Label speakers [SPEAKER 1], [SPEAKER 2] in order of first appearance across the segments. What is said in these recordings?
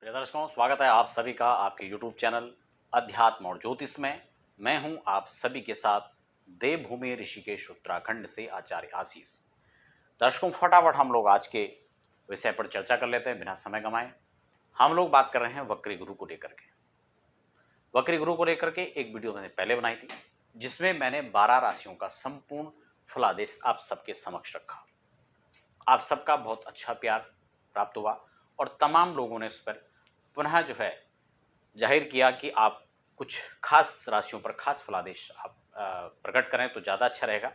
[SPEAKER 1] प्रिय दर्शकों, स्वागत है आप सभी का आपके YouTube चैनल अध्यात्म और ज्योतिष में। मैं हूं आप सभी के साथ देवभूमि ऋषिकेश उत्तराखंड से आचार्य आशीष। दर्शकों, फटाफट हम लोग आज के विषय पर चर्चा कर लेते हैं बिना समय गंवाए। हम लोग बात कर रहे हैं वक्री गुरु को लेकर के। वक्री गुरु को लेकर के एक वीडियो मैंने पहले बनाई थी, जिसमें मैंने 12 राशियों का संपूर्ण फलादेश आप सबके समक्ष रखा। आप सबका बहुत अच्छा प्यार प्राप्त हुआ और तमाम लोगों ने उस पर पुनः जो है जाहिर किया कि आप कुछ खास राशियों पर खास फलादेश आप प्रकट करें तो ज़्यादा अच्छा रहेगा।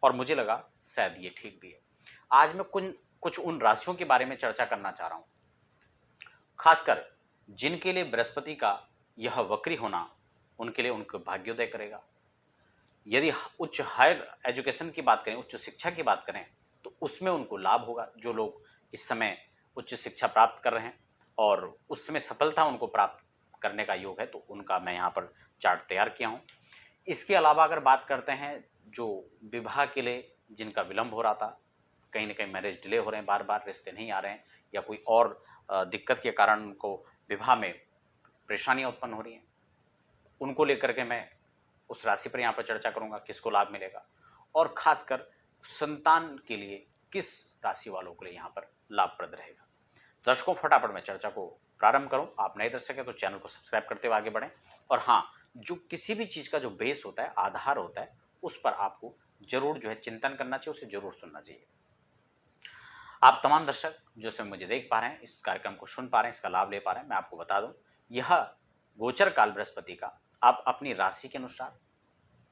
[SPEAKER 1] और मुझे लगा शायद ये ठीक भी है। आज मैं कुछ उन राशियों के बारे में चर्चा करना चाह रहा हूँ, खासकर जिनके लिए बृहस्पति का यह वक्री होना उनके लिए उनको भाग्योदय करेगा। यदि उच्च हायर एजुकेशन की बात करें, उच्च शिक्षा की बात करें, तो उसमें उनको लाभ होगा। जो लोग इस समय उच्च शिक्षा प्राप्त कर रहे हैं और उस समय सफलता उनको प्राप्त करने का योग है, तो उनका मैं यहाँ पर चार्ट तैयार किया हूँ। इसके अलावा अगर बात करते हैं जो विवाह के लिए जिनका विलंब हो रहा था, कहीं ना कहीं मैरिज डिले हो रहे हैं, बार बार रिश्ते नहीं आ रहे हैं, या कोई और दिक्कत के कारण उनको विवाह में परेशानियां उत्पन्न हो रही हैं, उनको लेकर के मैं उस राशि पर यहाँ पर चर्चा करूंगा, किसको लाभ मिलेगा और खासकर संतान के लिए किस राशि वालों के लिए यहाँ पर लाभप्रद रहेगा। दर्शकों, फटाफट मैं चर्चा को प्रारंभ करूं। आप नए दर्शक हैं तो चैनल को सब्सक्राइब करते हुए आगे बढ़ें। और हाँ, जो किसी भी चीज़ का जो बेस होता है, आधार होता है, उस पर आपको जरूर जो है चिंतन करना चाहिए, उसे जरूर सुनना चाहिए। आप तमाम दर्शक जो समय मुझे देख पा रहे हैं, इस कार्यक्रम को सुन पा रहे हैं, इसका लाभ ले पा रहे हैं, मैं आपको बता दूं, यह गोचर काल बृहस्पति का आप अपनी राशि के अनुसार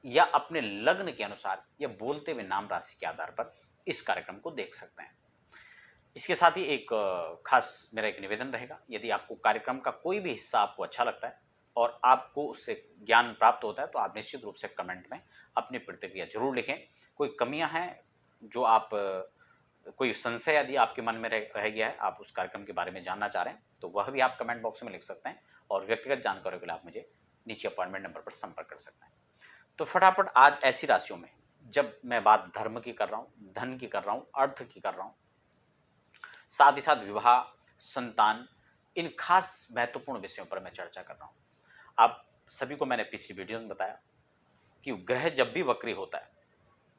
[SPEAKER 1] या अपने लग्न के अनुसार या बोलते हुए नाम राशि के आधार पर इस कार्यक्रम को देख सकते हैं। इसके साथ ही एक खास मेरा एक निवेदन रहेगा, यदि आपको कार्यक्रम का कोई भी हिस्सा आपको अच्छा लगता है और आपको उससे ज्ञान प्राप्त होता है, तो आप निश्चित रूप से कमेंट में अपनी प्रतिक्रिया जरूर लिखें। कोई कमियां हैं जो आप कोई संशय यदि आपके मन में रह गया है, आप उस कार्यक्रम के बारे में जानना चाह रहे हैं, तो वह भी आप कमेंट बॉक्स में लिख सकते हैं और व्यक्तिगत जानकारी के लिए आप मुझे नीचे अपॉइंटमेंट नंबर पर संपर्क कर सकते हैं। तो फटाफट आज ऐसी राशियों में जब मैं बात धर्म की कर रहा हूँ, धन की कर रहा हूँ, अर्थ की कर रहा हूँ, साथ ही साथ विवाह, संतान, इन खास महत्वपूर्ण विषयों पर मैं चर्चा कर रहा हूं। आप सभी को मैंने पिछली वीडियो में बताया कि ग्रह जब भी वक्री होता है,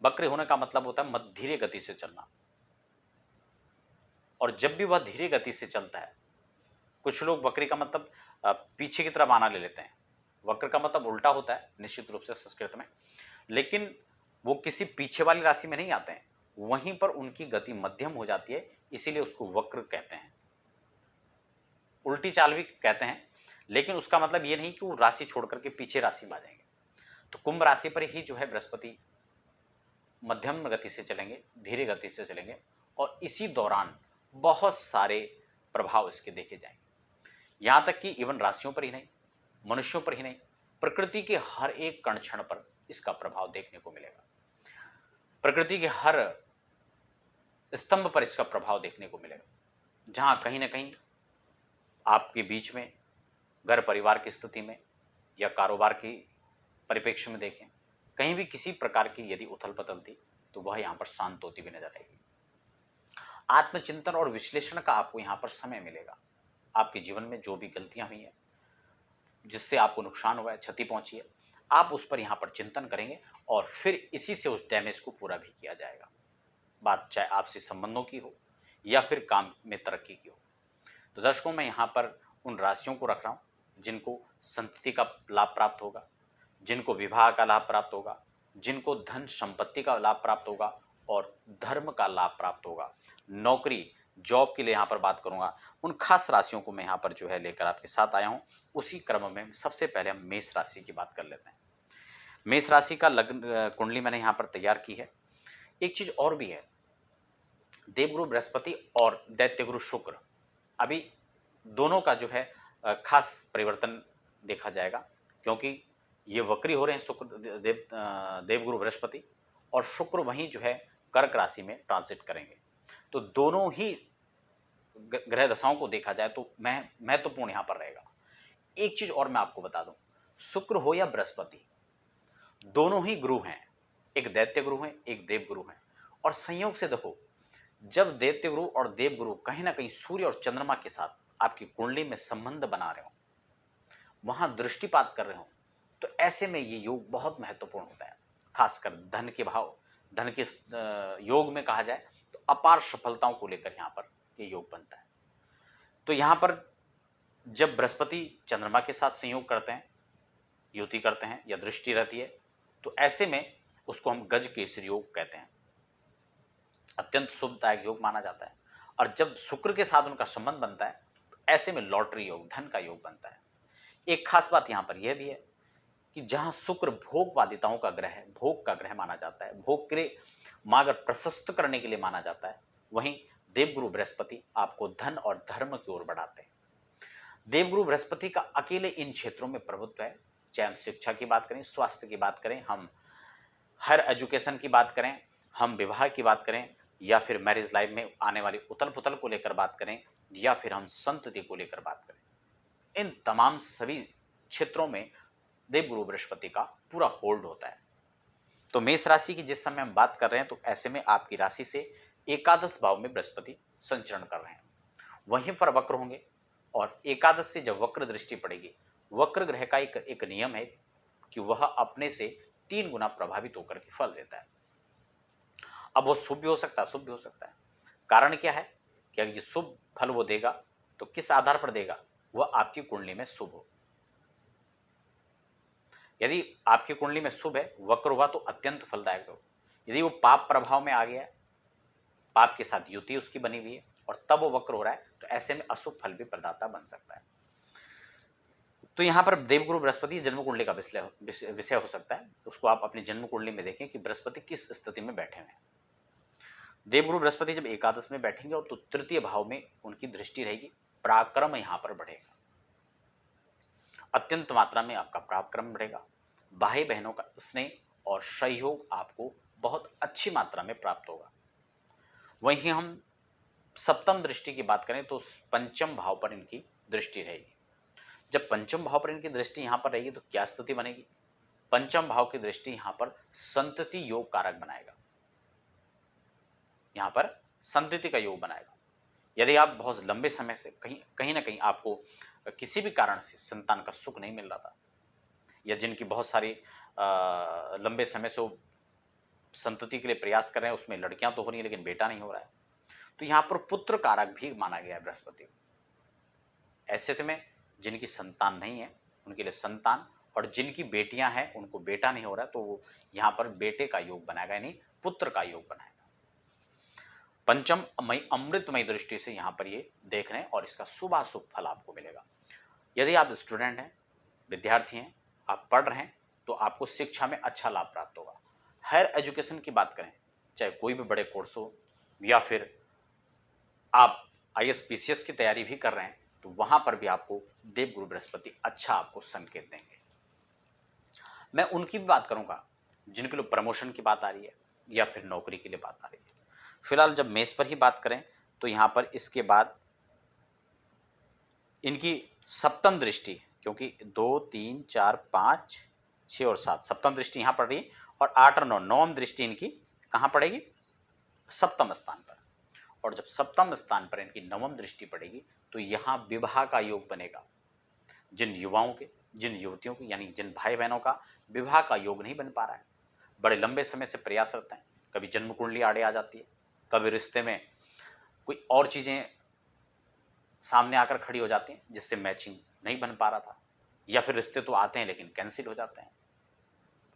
[SPEAKER 1] वक्री होने का मतलब होता है धीरे गति से चलना, और जब भी वह धीरे गति से चलता है, कुछ लोग वक्री का मतलब पीछे की तरफ आना ले लेते हैं। वक्र का मतलब उल्टा होता है निश्चित रूप से संस्कृत में, लेकिन वो किसी पीछे वाली राशि में नहीं आते हैं, वहीं पर उनकी गति मध्यम हो जाती है, इसीलिए उसको वक्र कहते हैं। उल्टी चाल भी कहते हैं, लेकिन उसका मतलब ये नहीं कि वो राशि छोड़ करके पीछे राशि में आ जाएंगे। तो कुंभ राशि पर ही जो है बृहस्पति मध्यम गति से चलेंगे, धीरे गति से चलेंगे, और इसी दौरान बहुत सारे प्रभाव इसके देखे जाएंगे। यहां तक कि इवन राशियों पर ही नहीं, मनुष्यों पर ही नहीं, प्रकृति के हर एक कण क्षण पर इसका प्रभाव देखने को मिलेगा। प्रकृति के हर स्तंभ पर इसका प्रभाव देखने को मिलेगा। जहां कहीं ना कहीं आपके बीच में घर परिवार की स्थिति में या कारोबार की परिप्रेक्ष्य में देखें, कहीं भी किसी प्रकार की यदि उथल पथल थी, तो वह यहां पर शांत होती भी नजर आएगी। आत्मचिंतन और विश्लेषण का आपको यहां पर समय मिलेगा। आपके जीवन में जो भी गलतियां हुई हैं, जिससे आपको नुकसान हुआ है, क्षति पहुंची है, आप उस पर यहां पर चिंतन करेंगे और फिर इसी से उस डैमेज को पूरा भी किया जाएगा। बात चाहे आपसी संबंधों की हो या फिर काम में तरक्की की हो। तो दर्शकों, मैं यहाँ पर उन राशियों को रख रहा हूँ जिनको संतति का लाभ प्राप्त होगा, जिनको विवाह का लाभ प्राप्त होगा, जिनको धन संपत्ति का लाभ प्राप्त होगा और धर्म का लाभ प्राप्त होगा। नौकरी जॉब के लिए यहाँ पर बात करूंगा, उन खास राशियों को मैं यहाँ पर जो है लेकर आपके साथ आया हूँ। उसी क्रम में सबसे पहले हम मेष राशि की बात कर लेते हैं। मेष राशि का लग्न कुंडली मैंने यहाँ पर तैयार की है। एक चीज और भी है, देवगुरु बृहस्पति और दैत्यगुरु शुक्र, अभी दोनों का जो है खास परिवर्तन देखा जाएगा, क्योंकि ये वक्री हो रहे हैं शुक्र देवगुरु बृहस्पति, और शुक्र वहीं जो है कर्क राशि में ट्रांजिट करेंगे। तो दोनों ही ग्रह दशाओं को देखा जाए तो महत्वपूर्ण यहां पर रहेगा। एक चीज और मैं आपको बता दूं, शुक्र हो या बृहस्पति, दोनों ही गुरु हैं, एक दैत्य गुरु हैं, एक देव गुरु हैं। और संयोग से देखो, जब दैत्य और देवगुरु कहीं ना कहीं सूर्य और चंद्रमा के साथ आपकी कुंडली में संबंध बना रहे हो, वहां दृष्टिपात कर रहे हो, तो ऐसे में ये योग बहुत महत्वपूर्ण होता है। खासकर धन के भाव, धन के योग में कहा जाए तो अपार सफलताओं को लेकर यहां पर ये योग बनता है। तो यहां पर जब बृहस्पति चंद्रमा के साथ संयोग करते हैं, युति करते हैं या दृष्टि रहती है, तो ऐसे में उसको हम गज केसरी योग कहते हैं, अत्यंत शुभदायक योग माना जाता है। और जब शुक्र के साथ उनका संबंध बनता है, तो ऐसे में लॉटरी योग, धन का योग बनता है। एक खास बात यहां पर यह भी है कि जहां शुक्र भोगवादिताओं का ग्रह है, भोग का ग्रह माना जाता है, भोग के लिए मार्ग प्रशस्त करने के लिए माना जाता है, वहीं देवगुरु बृहस्पति आपको धन और धर्म की ओर बढ़ाते हैं। देवगुरु बृहस्पति का अकेले इन क्षेत्रों में प्रभुत्व है, चाहे हम शिक्षा की बात करें, स्वास्थ्य की बात करें, हम हायर एजुकेशन की बात करें, हम विवाह की बात करें, या फिर मैरिज लाइफ में आने वाली उथल पुथल को लेकर बात करें, या फिर हम संतति को लेकर बात करें। इन तमाम सभी क्षेत्रों में देवगुरु बृहस्पति का पूरा होल्ड होता है। तो मेष राशि की जिस समय हम बात कर रहे हैं, तो ऐसे में आपकी राशि से एकादश भाव में बृहस्पति संचरण कर रहे हैं, वहीं पर वक्र होंगे। और एकादश से जब वक्र दृष्टि पड़ेगी, वक्र ग्रह का एक नियम है कि वह अपने से 3 गुना प्रभावित होकर के फल देता है। अब वो शुभ भी हो सकता है, अशुभ भी हो सकता है। कारण क्या है कि अगर ये शुभ फल वो देगा तो किस आधार पर देगा, वह आपकी कुंडली में शुभ हो। यदि आपकी कुंडली में शुभ है, वक्र हुआ, तो अत्यंत फलदायक हो। यदि वो पाप प्रभाव में आ गया है, पाप के साथ युति उसकी बनी हुई है और तब वो वक्र हो रहा है, तो ऐसे में अशुभ फल भी प्रदाता बन सकता है। तो यहां पर देवगुरु बृहस्पति जन्म कुंडली का विषय हो सकता है, तो उसको आप अपनी जन्म कुंडली में देखें कि बृहस्पति किस स्थिति में बैठे हुए हैं। देवगुरु बृहस्पति जब एकादश में बैठेंगे और तो तृतीय भाव में उनकी दृष्टि रहेगी, पराक्रम यहां पर बढ़ेगा, अत्यंत मात्रा में आपका पराक्रम बढ़ेगा। भाई बहनों का स्नेह और सहयोग आपको बहुत अच्छी मात्रा में प्राप्त होगा। वहीं हम सप्तम दृष्टि की बात करें तो पंचम भाव पर इनकी दृष्टि रहेगी। जब पंचम भाव पर इनकी दृष्टि यहां पर रहेगी, तो क्या स्थिति बनेगी? पंचम भाव की दृष्टि यहां पर संतति योग कारक बनाएगा, यहां पर संतति का योग बनाएगा। यदि आप बहुत लंबे समय से कहीं ना कहीं आपको किसी भी कारण से संतान का सुख नहीं मिल रहा था, या जिनकी बहुत सारी लंबे समय से वो संतति के लिए प्रयास कर रहे हैं, उसमें लड़कियां तो हो रही हैं लेकिन बेटा नहीं हो रहा है, तो यहां पर पुत्र कारक भी माना गया है बृहस्पति। ऐसे में जिनकी संतान नहीं है उनके लिए संतान, और जिनकी बेटियां हैं उनको बेटा नहीं हो रहा है, तो वो यहां पर बेटे का योग बनाएगा, यानी पुत्र का योग बनाएगा। पंचम अमृतमय दृष्टि से यहां पर ये देख रहे हैं और इसका शुभाशुभ फल आपको मिलेगा। यदि आप स्टूडेंट हैं, विद्यार्थी हैं, आप पढ़ रहे हैं, तो आपको शिक्षा में अच्छा लाभ प्राप्त होगा। हायर एजुकेशन की बात करें, चाहे कोई भी बड़े कोर्स हो, या फिर आप आईएएस पीसीएस की तैयारी भी कर रहे हैं, तो वहां पर भी आपको देवगुरु बृहस्पति अच्छा आपको संकेत देंगे। मैं उनकी भी बात करूंगा जिनके लिए प्रमोशन की बात आ रही है या फिर नौकरी के लिए बात आ रही है। फिलहाल जब मेष पर ही बात करें, तो यहां पर इसके बाद इनकी सप्तम दृष्टि, क्योंकि 2, 3, 4, 5, 6 और 7 सप्तम दृष्टि यहां पड़ रही है, और 8 और 9 नवम दृष्टि इनकी कहां पड़ेगी? सप्तम स्थान पर। और जब सप्तम स्थान पर इनकी नवम दृष्टि पड़ेगी, तो यहां विवाह का योग बनेगा। जिन युवाओं के, जिन युवतियों के, यानी जिन भाई बहनों का विवाह का योग नहीं बन पा रहा है, बड़े लंबे समय से प्रयासरत हैं, कभी जन्म कुंडली आड़े आ जाती है, कभी रिश्ते में कोई और चीजें सामने आकर खड़ी हो जाती हैं जिससे मैचिंग नहीं बन पा रहा था, या फिर रिश्ते तो आते हैं लेकिन कैंसिल हो जाते हैं।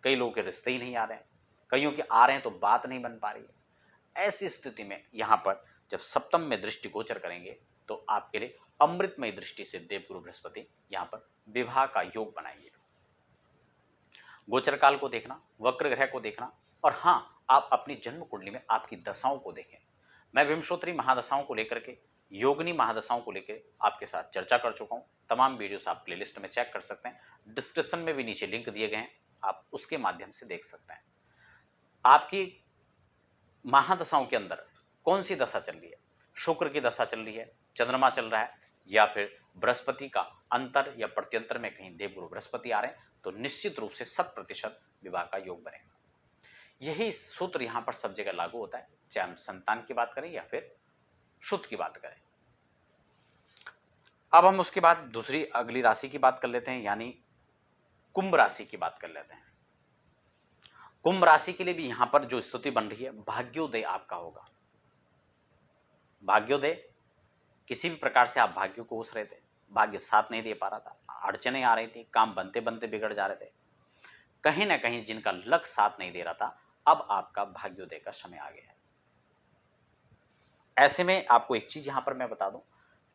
[SPEAKER 1] कई लोगों के रिश्ते ही नहीं आ रहे हैं, कईयों के आ रहे हैं तो बात नहीं बन पा रही है। ऐसी स्थिति में यहां पर जब सप्तम में दृष्टि गोचर करेंगे, तो आपके लिए अमृतमय दृष्टि से देवगुरु बृहस्पति यहां पर विवाह का योग बनाएंगे। गोचर काल को देखना, वक्र ग्रह को देखना, और हां, आप अपनी जन्म कुंडली में आपकी दशाओं को देखें। मैं विंशोत्तरी महादशाओं को लेकर के, योगिनी महादशाओं को लेकर आपके साथ चर्चा कर चुका हूं। तमाम वीडियोस आप प्लेलिस्ट में चेक कर सकते हैं, डिस्क्रिप्शन में भी नीचे लिंक दिए गए हैं, आप उसके माध्यम से देख सकते हैं। आपकी महादशाओं के अंदर कौन सी दशा चल रही है? शुक्र की दशा चल रही है, चंद्रमा चल रहा है, या फिर बृहस्पति का अंतर या प्रत्यंतर में कहीं देवगुरु बृहस्पति आ रहे हैं, तो निश्चित रूप से 100% विवाह का योग बनेगा। यही सूत्र यहां पर सब जगह लागू होता है। चाहे हम संतान की बात करें या फिर शुद्ध की बात करें। अब हम उसके बाद दूसरी अगली राशि की बात कर लेते हैं, यानी कुंभ राशि की बात कर लेते हैं। कुंभ राशि के लिए भी यहां पर जो स्थिति बन रही है, भाग्योदय आपका होगा। भाग्योदय, किसी भी प्रकार से आप भाग्य को उस रहे थे, भाग्य साथ नहीं दे पा रहा था, अड़चने आ रही थी, काम बनते बनते बिगड़ जा रहे थे, कहीं ना कहीं जिनका लक साथ नहीं दे रहा था, अब आपका भाग्योदय का समय आ गया है। ऐसे में आपको एक चीज यहां पर मैं बता दूं,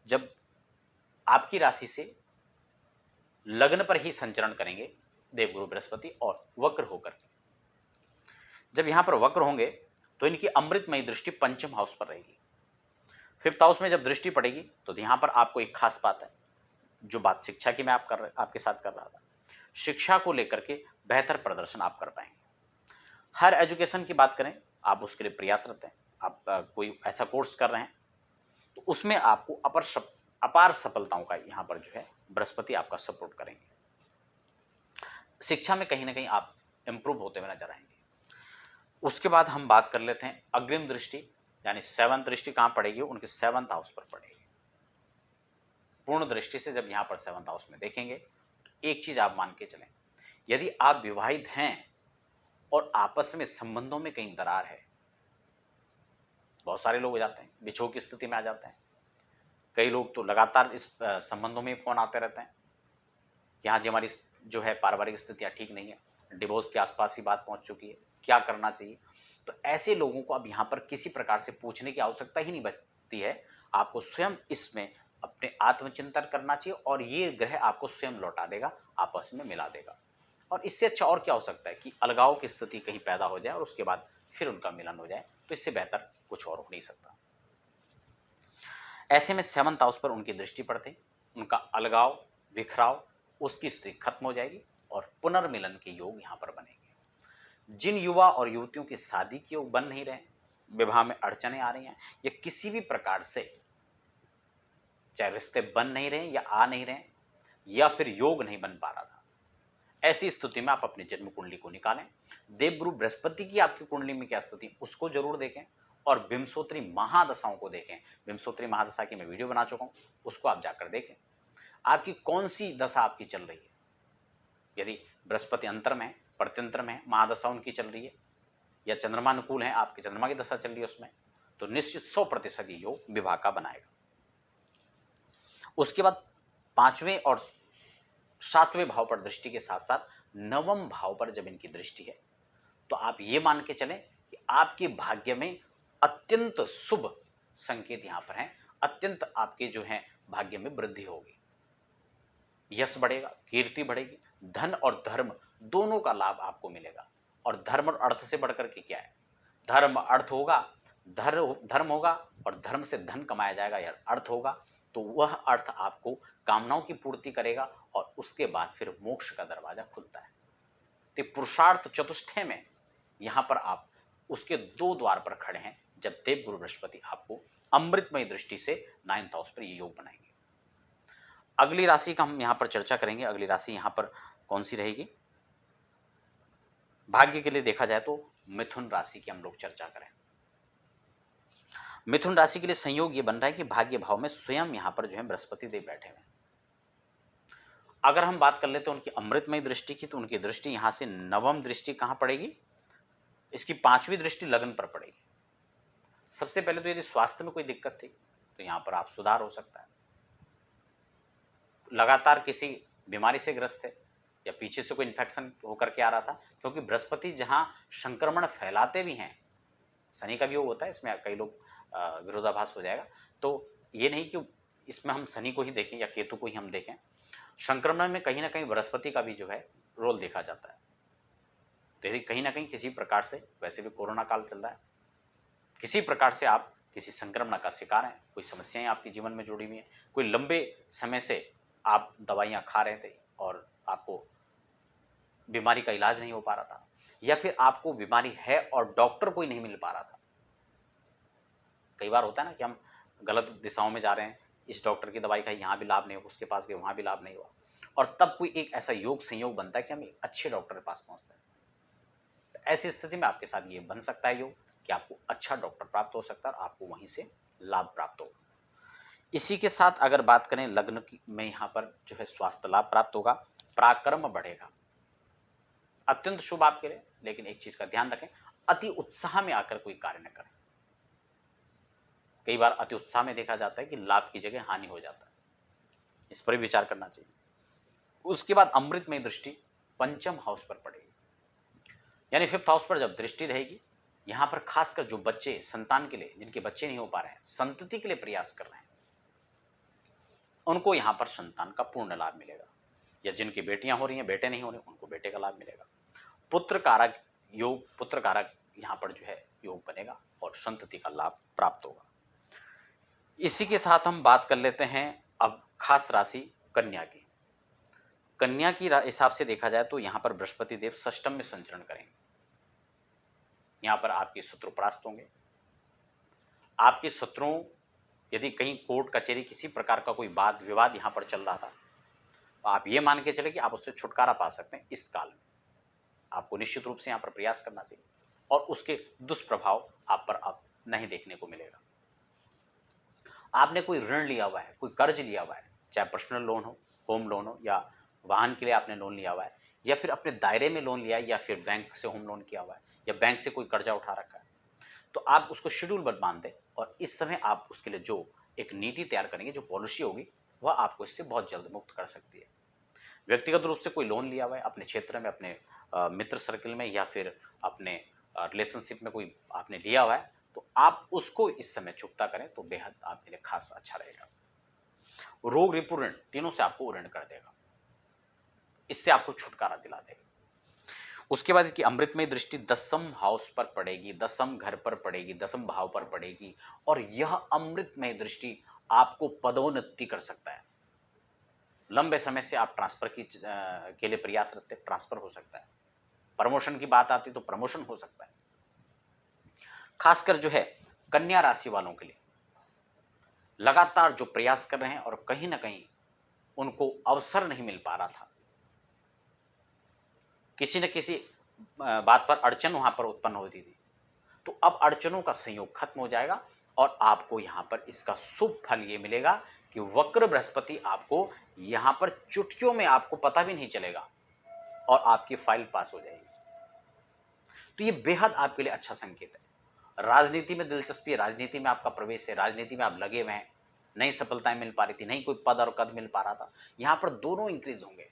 [SPEAKER 1] जब आपकी राशि से लग्न पर ही संचरण करेंगे देवगुरु बृहस्पति और वक्र होकर, जब यहां पर वक्र होंगे तो इनकी अमृतमयी दृष्टि पंचम हाउस पर रहेगी। फिफ्थ हाउस में जब दृष्टि पड़ेगी तो यहां पर आपको एक खास बात है, जो बात शिक्षा की मैं आपके साथ कर रहा था, शिक्षा को लेकर के बेहतर प्रदर्शन आप कर पाएंगे। हर एजुकेशन की बात करें, आप उसके लिए प्रयासरत हैं, आप कोई ऐसा कोर्स कर रहे हैं तो उसमें आपको अपार सफलताओं का यहां पर जो है बृहस्पति आपका सपोर्ट करेंगे। शिक्षा में कहीं ना कहीं आप इंप्रूव होते हुए नजर आएंगे। उसके बाद हम बात कर लेते हैं अग्रिम दृष्टि, यानी सेवंथ दृष्टि कहां पड़ेगी, उनके सेवंथ हाउस पर पड़ेगी। पूर्ण दृष्टि से जब यहां पर सेवंथ हाउस में देखेंगे तो एक चीज आप मान के चलें, यदि आप विवाहित हैं और आपस में संबंधों में कहीं दरार है, बहुत सारे लोग हो जाते हैं विछोह की स्थिति में आ जाते हैं, कई लोग तो लगातार इस संबंधों में फोन आते रहते हैं कि हाँ जी हमारी जो है पारिवारिक स्थितियां ठीक नहीं है, डिवोर्स के आसपास ही बात पहुंच चुकी है, क्या करना चाहिए। तो ऐसे लोगों को अब यहां पर किसी प्रकार से पूछने की आवश्यकता ही नहीं बचती है, आपको स्वयं इसमें अपने आत्मचिंतन करना चाहिए और ये ग्रह आपको स्वयं लौटा देगा, आपस में मिला देगा। और इससे अच्छा और क्या हो सकता है कि अलगाव की स्थिति कहीं पैदा हो जाए और उसके बाद फिर उनका मिलन हो जाए, तो इससे बेहतर कुछ और हो नहीं सकता। ऐसे में सेवंथ हाउस पर उनकी दृष्टि पड़ते उनका अलगाव, विखराव, उसकी स्थिति खत्म हो जाएगी और पुनर्मिलन के योग यहां पर बनेंगे। जिन युवा और युवतियों की शादी के योग बन नहीं रहे, विवाह में अड़चने आ रही हैं या किसी भी प्रकार से चाहे रिश्ते बन नहीं रहे या आ नहीं रहे या फिर योग नहीं बन पा रहा था, ऐसी स्थिति में आप अपनी जन्म कुंडली को निकालें, देवगुरु बृहस्पति की आपकी कुंडली में क्या स्थिति उसको जरूर देखें और विंशोत्तरी महादशाओं को देखें। विंशोत्तरी महादशा की मैं वीडियो बना चुका हूं, उसको आप जाकर देखें आपकी कौन सी दशा आपकी चल रही है। यदि बृहस्पति अंतर में, प्रत्यंतर में महादशा उनकी चल रही है या चंद्रमा अनुकूल है, आपकी चंद्रमा की दशा चल रही है उसमें, तो निश्चित 100% योग विवाह का बनाएगा। उसके बाद पांचवें और सातवें भाव पर दृष्टि के साथ साथ नवम भाव पर जब इनकी दृष्टि है तो आप ये मान के चलें कि आपके भाग्य में अत्यंत शुभ संकेत यहां पर हैं, अत्यंत आपके जो है भाग्य में वृद्धि होगी, यश बढ़ेगा, कीर्ति बढ़ेगी, धन और धर्म दोनों का लाभ आपको मिलेगा। और धर्म और अर्थ से बढ़कर के क्या है, धर्म अर्थ होगा, धर्म होगा और धर्म से धन कमाया जाएगा या अर्थ होगा, तो वह अर्थ आपको कामनाओं की पूर्ति करेगा और उसके बाद फिर मोक्ष का दरवाजा खुलता है। तो पुरुषार्थ चतुष्टय में यहां पर आप उसके दो द्वार पर खड़े हैं, जब देवगुरु बृहस्पति आपको अमृतमय दृष्टि से 9th हाउस पर ये योग बनाएंगे। अगली राशि का हम यहां पर चर्चा करेंगे। अगली राशि यहां पर कौन सी रहेगी, भाग्य के लिए देखा जाए तो मिथुन राशि की हम लोग चर्चा करें। मिथुन राशि के लिए संयोग ये बन रहा है कि भाग्य भाव में स्वयं यहां पर जो है बृहस्पति देव बैठे हुए हैं। अगर हम बात कर लेते हैं उनकी अमृतमय दृष्टि की, तो उनकी दृष्टि यहां से नवम दृष्टि कहां पड़ेगी, इसकी पांचवी दृष्टि लग्न पर पड़ेगी। सबसे पहले तो यदि स्वास्थ्य में कोई दिक्कत थी तो यहां पर आप सुधार हो सकता है, लगातार किसी बीमारी से ग्रस्त है या पीछे से कोई इन्फेक्शन होकर के आ रहा था, क्योंकि बृहस्पति जहां संक्रमण फैलाते भी हैं, शनि का भी योग होता है, इसमें कई लोग विरोधाभास हो जाएगा, तो ये नहीं कि इसमें हम शनि को ही देखें या केतु को ही हम देखें, संक्रमण में कहीं ना कहीं बृहस्पति का भी जो है रोल देखा जाता है। तो यदि कहीं ना कहीं किसी प्रकार से, वैसे भी कोरोना काल चल रहा है, किसी प्रकार से आप किसी संक्रमण का शिकार हैं, कोई समस्याएं आपके जीवन में जुड़ी हुई हैं, कोई लंबे समय से आप दवाइयां खा रहे थे और आपको बीमारी का इलाज नहीं हो पा रहा था, या फिर आपको बीमारी है और डॉक्टर कोई नहीं मिल पा रहा था। कई बार होता है ना कि हम गलत दिशाओं में जा रहे हैं, इस डॉक्टर की दवाई खाई, यहाँ भी लाभ नहीं हुआ, उसके पास गए वहाँ भी लाभ नहीं हुआ, और तब कोई एक ऐसा योग संयोग बनता है कि हम एक अच्छे डॉक्टर के पास पहुँचते हैं। तो ऐसी स्थिति में आपके साथ ये बन सकता है योग कि कि आपको अच्छा डॉक्टर प्राप्त हो सकता है और आपको वहीं से लाभ प्राप्त होगा। इसी के साथ अगर बात करें लग्न की में यहाँ पर जो है स्वास्थ्य लाभ प्राप्त होगा, पराक्रम बढ़ेगा, अत्यंत शुभ आपके लिए। लेकिन एक चीज का ध्यान रखें, अति उत्साह में आकर कोई कार्य न करें। कई बार अति उत्साह में देखा जाता है कि लाभ की जगह हानि हो जाता है, इस पर भी विचार करना चाहिए। उसके बाद अमृतमय दृष्टि पंचम हाउस पर पड़ेगी, यानी फिफ्थ हाउस पर जब दृष्टि रहेगी, यहां पर खासकर जो बच्चे संतान के लिए, जिनके बच्चे नहीं हो पा रहे हैं, संतति के लिए प्रयास कर रहे हैं, उनको यहां पर संतान का पूर्ण लाभ मिलेगा। या जिनकी बेटियां हो रही हैं, बेटे नहीं हो रहे, उनको बेटे का लाभ मिलेगा। पुत्र कारक योग, पुत्र कारक यहां पर जो है योग बनेगा और संतति का लाभ प्राप्त होगा। इसी के साथ हम बात कर लेते हैं अब खास राशि कन्या की। कन्या की हिसाब से देखा जाए तो यहां पर बृहस्पति देव षष्टम में संचरण करेंगे। यहां पर आपके शत्रु परास्त होंगे। आपके शत्रुओं, यदि कहीं कोर्ट कचहरी किसी प्रकार का कोई वाद विवाद यहां पर चल रहा था, तो आप ये मान के चले कि आप उससे छुटकारा पा सकते हैं। इस काल में आपको निश्चित रूप से यहां पर प्रयास करना चाहिए और उसके दुष्प्रभाव आप पर अब नहीं देखने को मिलेगा। आपने कोई ऋण लिया हुआ है, कोई कर्ज लिया हुआ है, चाहे पर्सनल लोन हो, होम लोन हो, या वाहन के लिए आपने लोन लिया हुआ है, या फिर अपने दायरे में लोन लिया है, या फिर बैंक से होम लोन किया हुआ है, या बैंक से कोई कर्जा उठा रखा है, तो आप उसको शेड्यूल बांध दें और इस समय आप उसके लिए जो एक नीति तैयार करेंगे, जो पॉलिसी होगी, वह आपको इससे बहुत जल्द मुक्त कर सकती है। व्यक्तिगत रूप से कोई लोन लिया हुआ है अपने क्षेत्र में, अपने मित्र सर्कल में, या फिर अपने रिलेशनशिप में कोई आपने लिया हुआ है, तो आप उसको इस समय चुकता करें तो बेहद आपके लिए खास अच्छा रहेगा। रोग रिपु ऋण तीनों से आपको ऋण कर देगा, इससे आपको छुटकारा दिला देगा। उसके बाद की अमृतमय दृष्टि दसम हाउस पर पड़ेगी, दसम घर पर पड़ेगी, दसम भाव पर पड़ेगी, और यह अमृतमय दृष्टि आपको पदोन्नति कर सकता है। लंबे समय से आप ट्रांसफर के लिए प्रयासरत थे, ट्रांसफर हो सकता है। प्रमोशन की बात आती तो प्रमोशन हो सकता है। खासकर जो है कन्या राशि वालों के लिए लगातार जो प्रयास कर रहे हैं और कहीं ना कहीं उनको अवसर नहीं मिल पा रहा था, किसी न किसी बात पर अड़चन वहां पर उत्पन्न होती थी, तो अब अड़चनों का संयोग खत्म हो जाएगा और आपको यहां पर इसका शुभ फल ये मिलेगा कि वक्र बृहस्पति आपको यहां पर चुटकियों में, आपको पता भी नहीं चलेगा और आपकी फाइल पास हो जाएगी। तो ये बेहद आपके लिए अच्छा संकेत है। राजनीति में दिलचस्पी है, राजनीति में आपका प्रवेश है, राजनीति में आप लगे हुए हैं, नई सफलताएं मिल पा रही थी, नहीं कोई पद और कद मिल पा रहा था, यहां पर दोनों इंक्रीज होंगे।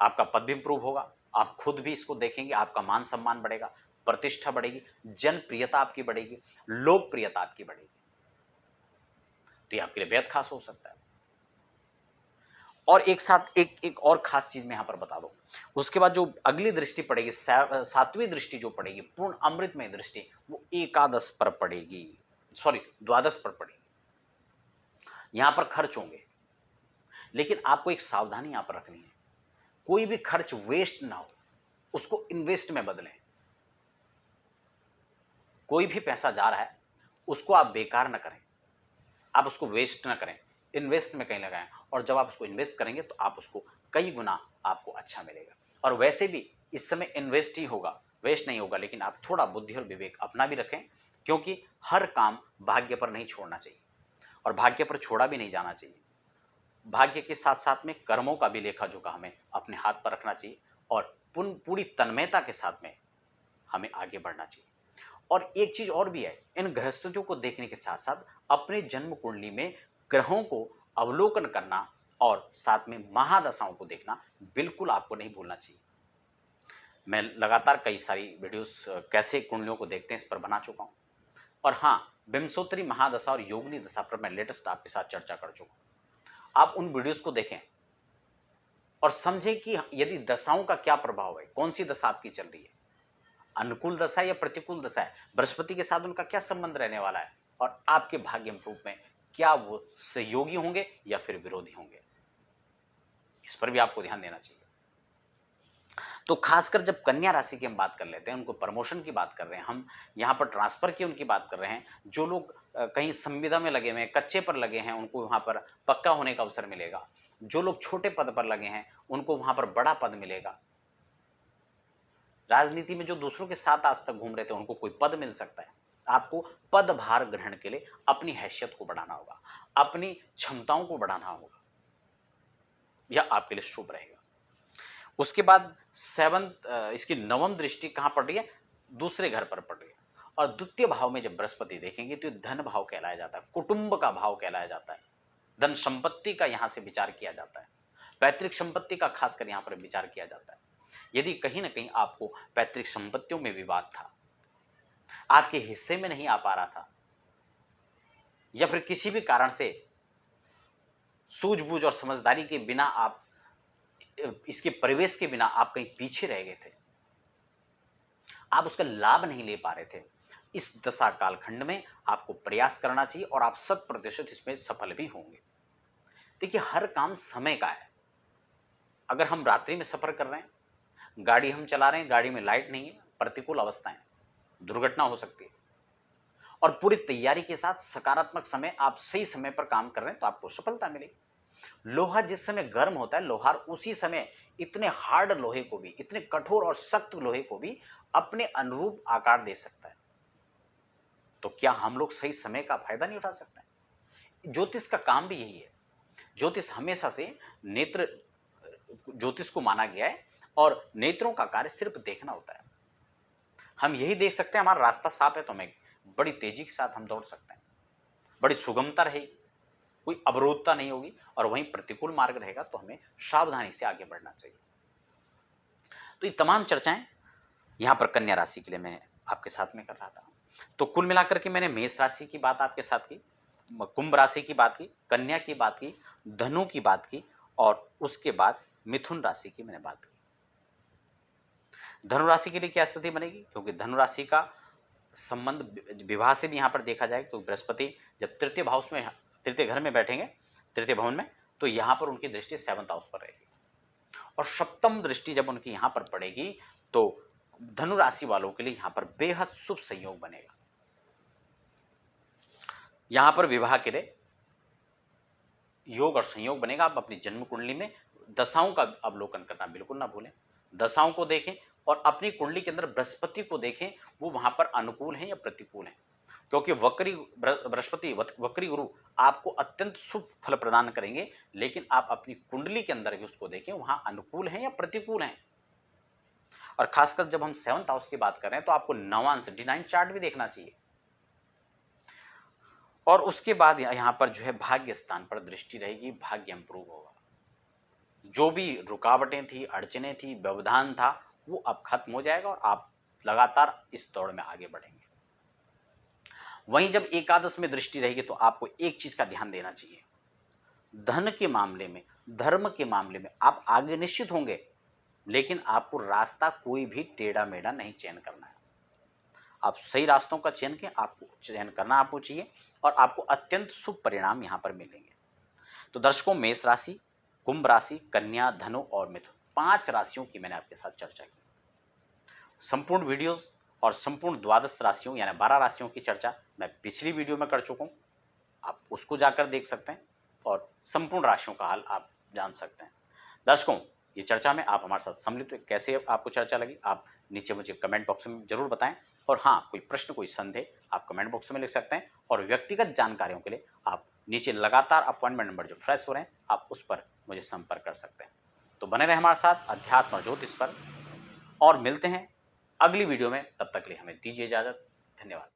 [SPEAKER 1] आपका पद भी इंप्रूव होगा, आप खुद भी इसको देखेंगे, आपका मान सम्मान बढ़ेगा, प्रतिष्ठा बढ़ेगी, जनप्रियता आपकी बढ़ेगी, लोकप्रियता आपकी बढ़ेगी। तो ये आपके लिए बेहद खास हो सकता है। और एक साथ एक और खास चीज मैं यहां पर बता दूं, उसके बाद जो अगली दृष्टि पड़ेगी, सातवीं दृष्टि जो पड़ेगी, पूर्ण अमृतमय दृष्टि, वो एकादश पर पड़ेगी, सॉरी द्वादश पर पड़ेगी। यहां पर खर्च होंगे, लेकिन आपको एक सावधानी यहां पर रखनी है, कोई भी खर्च वेस्ट ना हो, उसको इन्वेस्ट में बदलें। कोई भी पैसा जा रहा है उसको आप बेकार ना करें, आप उसको वेस्ट ना करें, इन्वेस्ट में कहीं लगाएं, और जब आप उसको इन्वेस्ट करेंगे तो आप उसको कई गुना आपको अच्छा मिलेगा। और वैसे भी इस समय इन्वेस्ट ही होगा, वेस्ट नहीं होगा, लेकिन आप थोड़ा बुद्धि और विवेक अपना भी रखें, क्योंकि हर काम भाग्य पर नहीं छोड़ना चाहिए और भाग्य पर छोड़ा भी नहीं जाना चाहिए। भाग्य के साथ साथ में कर्मों का भी लेखा जोखा हमें अपने हाथ पर रखना चाहिए और पूरी तन्मयता के साथ में हमें आगे बढ़ना चाहिए। और एक चीज और भी है, इन गृहस्थितियों को देखने के साथ साथ अपने जन्म कुंडली में ग्रहों को अवलोकन करना और साथ में महादशाओं को देखना बिल्कुल आपको नहीं भूलना चाहिए। मैं लगातार कई सारी वीडियोस कैसे कुंडलियों को देखते हैं इस पर बना चुका हूं, और हाँ, विंशोत्तरी महादशा और योगिनी दशा पर मैं लेटेस्ट आपके साथ चर्चा कर चुका हूं। आप उन वीडियोस को देखें और समझें कि यदि दशाओं का क्या प्रभाव है, कौन सी दशा आपकी चल रही है, अनुकूल दशा या प्रतिकूल दशा है, बृहस्पति के साथ उनका क्या संबंध रहने वाला है, और आपके भाग्य रूप में क्या वो सहयोगी होंगे या फिर विरोधी होंगे, इस पर भी आपको ध्यान देना चाहिए। तो खासकर जब कन्या राशि की हम बात कर लेते हैं, उनको प्रमोशन की बात कर रहे हैं, हम यहाँ पर ट्रांसफर की उनकी बात कर रहे हैं, जो लोग कहीं संविदा में लगे हुए हैं, कच्चे पर लगे हैं, उनको वहां पर पक्का होने का अवसर मिलेगा। जो लोग छोटे पद पर लगे हैं उनको वहां पर बड़ा पद मिलेगा। राजनीति में जो दूसरों के साथ आज तक घूम रहे थे उनको कोई पद मिल सकता है। आपको पदभार ग्रहण के लिए अपनी हैसियत को बढ़ाना होगा, अपनी क्षमताओं को बढ़ाना होगा, यह आपके लिए शुभ रहेगा। उसके बाद इसकी नवम दृष्टि कहां पड़ रही है? दूसरे घर पर पड़ रही है। और द्वितीय भाव में जब बृहस्पति देखेंगे तो धन भाव कहलाया जाता है, कुटुंब का भाव कहलाया जाता है, धन संपत्ति का यहां से विचार किया जाता है, पैतृक संपत्ति का खासकर यहां पर विचार किया जाता है। यदि कहीं ना कहीं आपको पैतृक संपत्तियों में विवाद था, आपके हिस्से में नहीं आ पा रहा था, या फिर किसी भी कारण से सूझबूझ और समझदारी के बिना आप इसके प्रवेश के बिना आप कहीं पीछे रह गए थे, आप उसका लाभ नहीं ले पा रहे थे, इस दशा कालखंड में आपको प्रयास करना चाहिए और आप 100% इसमें सफल भी होंगे। देखिए, हर काम समय का है। अगर हम रात्रि में सफर कर रहे हैं, गाड़ी हम चला रहे हैं, गाड़ी में लाइट नहीं है, प्रतिकूल अवस्थाएं, दुर्घटना हो सकती है, और पूरी तैयारी के साथ सकारात्मक समय, आप सही समय पर काम कर रहे हैं तो आपको सफलता मिलेगी। लोहा जिस समय गर्म होता है, लोहार उसी समय इतने हार्ड लोहे को भी, इतने कठोर और सख्त लोहे को भी अपने अनुरूप आकार दे सकता है। तो क्या हम लोग सही समय का फायदा नहीं उठा सकते? ज्योतिष का काम भी यही है। ज्योतिष हमेशा से नेत्र ज्योतिष को माना गया है और नेत्रों का कार्य सिर्फ देखना होता है। हम यही देख सकते हैं, हमारा रास्ता साफ है तो हमें बड़ी तेजी के साथ हम दौड़ सकते हैं, बड़ी सुगमता रहेगी, कोई अवरोधता नहीं होगी, और वहीं प्रतिकूल मार्ग रहेगा तो हमें सावधानी से आगे बढ़ना चाहिए। तो ये तमाम चर्चाएं यहां पर कन्या राशि के लिए मैं आपके साथ में कर रहा था। तो कुल मिलाकर के मैंने मेष राशि की बात आपके साथ की, कुंभ राशि की बात की, कन्या की बात की, धनु की बात की, और उसके बाद मिथुन राशि की मैंने बात की। धनु राशि के लिए क्या स्थिति बनेगी? क्योंकि धनु राशि का संबंध विवाह से भी यहां पर देखा जाए तो बृहस्पति जब तृतीय घर में बैठेंगे, तृतीय भवन में, तो यहां पर उनकी दृष्टि 7th हाउस पर रहेगी, और सप्तम दृष्टि जब उनकी यहां पर पड़ेगी तो धनु राशि वालों के लिए यहां पर बेहद शुभ संयोग बनेगा। यहां पर विवाह के लिए योग और संयोग बनेगा। आप अपनी जन्म कुंडली में दशाओं का अवलोकन करना बिल्कुल ना भूलें, दशाओं को देखें और अपनी कुंडली के अंदर बृहस्पति को देखें, वो वहां पर अनुकूल है या प्रतिकूल है, क्योंकि बृहस्पति वक्री गुरु आपको अत्यंत शुभ फल प्रदान करेंगे, लेकिन आप अपनी कुंडली के अंदर भी उसको देखें, वहां अनुकूल है या प्रतिकूल है। और खासकर जब हम 7th हाउस की बात कर रहे हैं तो आपको नवांश डिनाइन चार्ट भी देखना चाहिए। और उसके बाद यहां पर जो है भाग्य स्थान पर दृष्टि रहेगी, भाग्य इंप्रूव होगा। जो भी रुकावटें थी, अड़चने थी, व्यवधान था, वो अब खत्म हो जाएगा और आप लगातार इस दौड़ में आगे बढ़ेंगे। वहीं जब एकादश में दृष्टि रहेगी तो आपको एक चीज का ध्यान देना चाहिए, धन के मामले में, धर्म के मामले में आप आगे निश्चित होंगे, लेकिन आपको रास्ता कोई भी टेढ़ा मेढ़ा नहीं चयन करना है। आप सही रास्तों का चयन करना आपको चाहिए और आपको अत्यंत शुभ परिणाम यहां पर मिलेंगे। तो दर्शकों, मेष राशि, कुंभ राशि, कन्या, धनु और मिथुन, 5 राशियों की मैंने आपके साथ चर्चा की। संपूर्ण वीडियोस और संपूर्ण द्वादश राशियों यानी 12 राशियों की चर्चा मैं पिछली वीडियो में कर चुका हूं, आप उसको जाकर देख सकते हैं और संपूर्ण राशियों का हाल आप जान सकते हैं। दर्शकों, ये चर्चा में आप हमारे साथ सम्मिलित हुए, कैसे आपको चर्चा लगी आप नीचे मुझे कमेंट बॉक्स में जरूर बताएं, और हाँ, कोई प्रश्न, कोई संदेह आप कमेंट बॉक्स में लिख सकते हैं, और व्यक्तिगत जानकारियों के लिए आप नीचे लगातार अपॉइंटमेंट नंबर जो फ्लैश हो रहे हैं आप उस पर मुझे संपर्क कर सकते हैं। तो बने रहे हमारे साथ अध्यात्म और ज्योतिष पर, और मिलते हैं अगली वीडियो में। तब तक के लिए हमें दीजिए इजाजत। धन्यवाद।